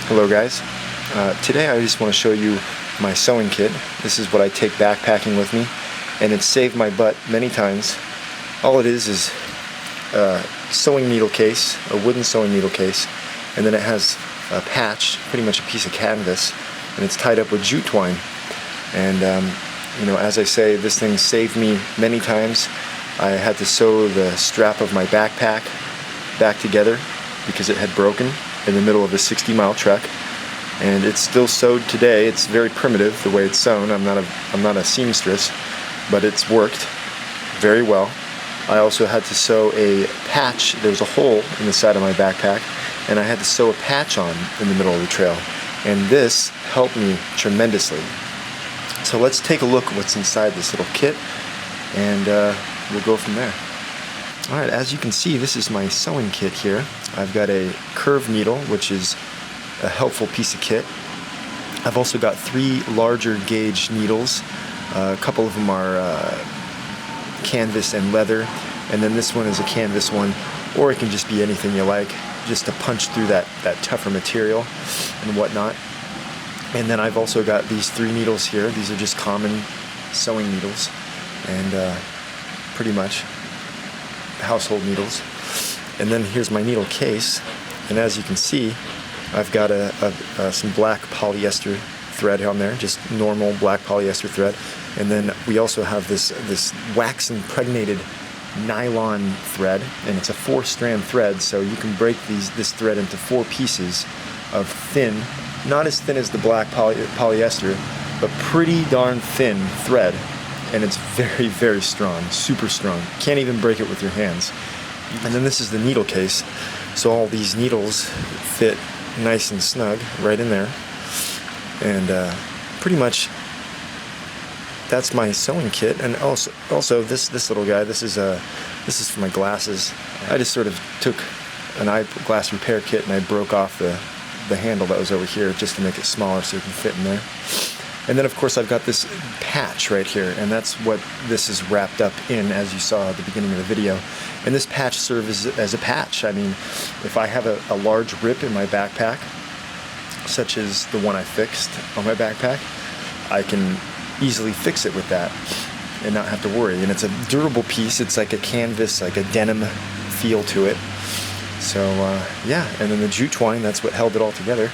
Hello guys. Today I just want to show you my sewing kit. This is what I take backpacking with me, and it's saved my butt many times. All it is a sewing needle case, a wooden sewing needle case, and then it has a patch, pretty much a piece of canvas, and it's tied up with jute twine. And as I say, this thing saved me many times. I had to sew the strap of my backpack back together because it had broken in the middle of a 60-mile trek, and it's still sewed today. It's very primitive the way it's sewn. I'm not a seamstress, but it's worked very well. I also had to sew a patch. There was a hole in the side of my backpack, and I had to sew a patch on in the middle of the trail, and this helped me tremendously. So let's take a look at what's inside this little kit, and we'll go from there. Alright, as you can see, this is my sewing kit here. I've got a curved needle, which is a helpful piece of kit. I've also got 3 larger gauge needles. A couple of them are canvas and leather, and then this one is a canvas one, or it can just be anything you like, just to punch through that tougher material and whatnot. And then I've also got these 3 needles here. These are just common sewing needles, and pretty much household needles. And then here's my needle case, and as you can see, I've got some black polyester thread on there, just normal black polyester thread. And then we also have this wax impregnated nylon thread, and it's a 4-strand thread, so you can break this thread into 4 pieces of thin, not as thin as the black polyester, but pretty darn thin thread. And it's very, very strong, super strong. Can't even break it with your hands. And then this is the needle case. So all these needles fit nice and snug right in there. And pretty much that's my sewing kit. And also this little guy, this is for my glasses. I just sort of took an eyeglass repair kit and I broke off the handle that was over here just to make it smaller so it can fit in there. And then of course I've got this patch right here, and that's what this is wrapped up in, as you saw at the beginning of the video. And this patch serves as a patch. I mean, if I have a large rip in my backpack, such as the one I fixed on my backpack, I can easily fix it with that and not have to worry. And it's a durable piece. It's like a canvas, like a denim feel to it. So yeah, and then the jute twine, that's what held it all together.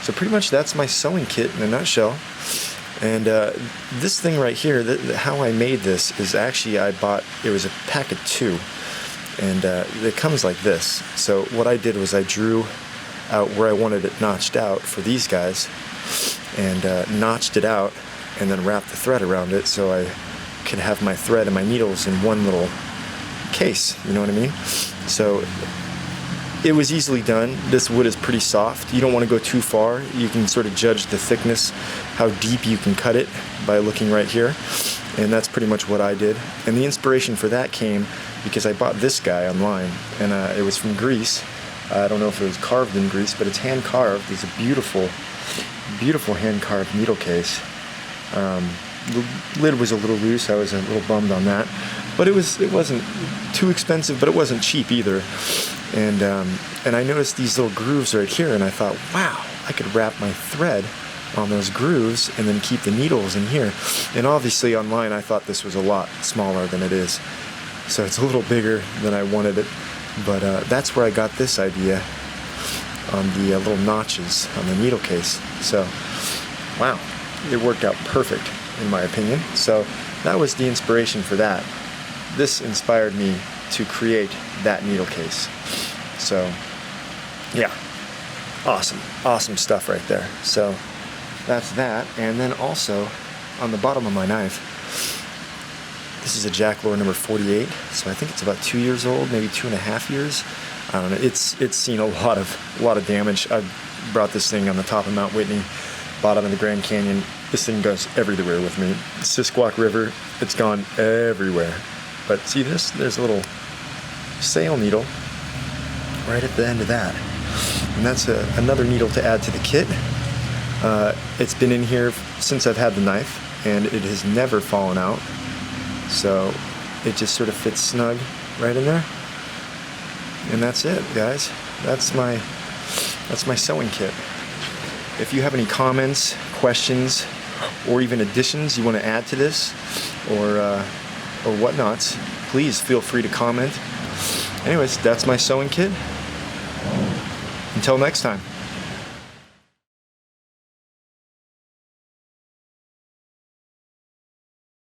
So pretty much that's my sewing kit in a nutshell. And this thing right here, how I made this is actually it was a pack of 2, and it comes like this. So what I did was I drew out where I wanted it notched out for these guys, and notched it out, and then wrapped the thread around it so I could have my thread and my needles in one little case, you know what I mean? So it was easily done. This wood is pretty soft. You don't want to go too far. You can sort of judge the thickness, how deep you can cut it by looking right here. And that's pretty much what I did. And the inspiration for that came because I bought this guy online, and it was from Greece. I don't know if it was carved in Greece, but it's hand carved. It's a beautiful, beautiful hand carved needle case. The lid was a little loose. I was a little bummed on that, but it wasn't too expensive, but it wasn't cheap either. And I noticed these little grooves right here, and I thought, wow, I could wrap my thread on those grooves and then keep the needles in here. And obviously online I thought this was a lot smaller than it is, so it's a little bigger than I wanted it. But that's where I got this idea, on the little notches on the needle case. So wow, it worked out perfect in my opinion. So that was the inspiration for that. This inspired me to create that needle case. So yeah, awesome stuff right there. So that's that. And then also on the bottom of my knife, this is a Jacklore number 48. So I think it's about 2 years old, maybe 2.5 years. I don't know. It's seen a lot of damage. I brought this thing on the top of Mount Whitney, bottom of the Grand Canyon. This thing goes everywhere with me. The Sisquoc River, it's gone everywhere. But see this? There's a little sail needle right at the end of that, and that's another needle to add to the kit. It's been in here since I've had the knife, and it has never fallen out, so it just sort of fits snug right in there. And that's it, guys. That's my sewing kit. If you have any comments, questions, or even additions you want to add to this, or whatnots, please feel free to comment. Anyways, that's my sewing kit. Until next time.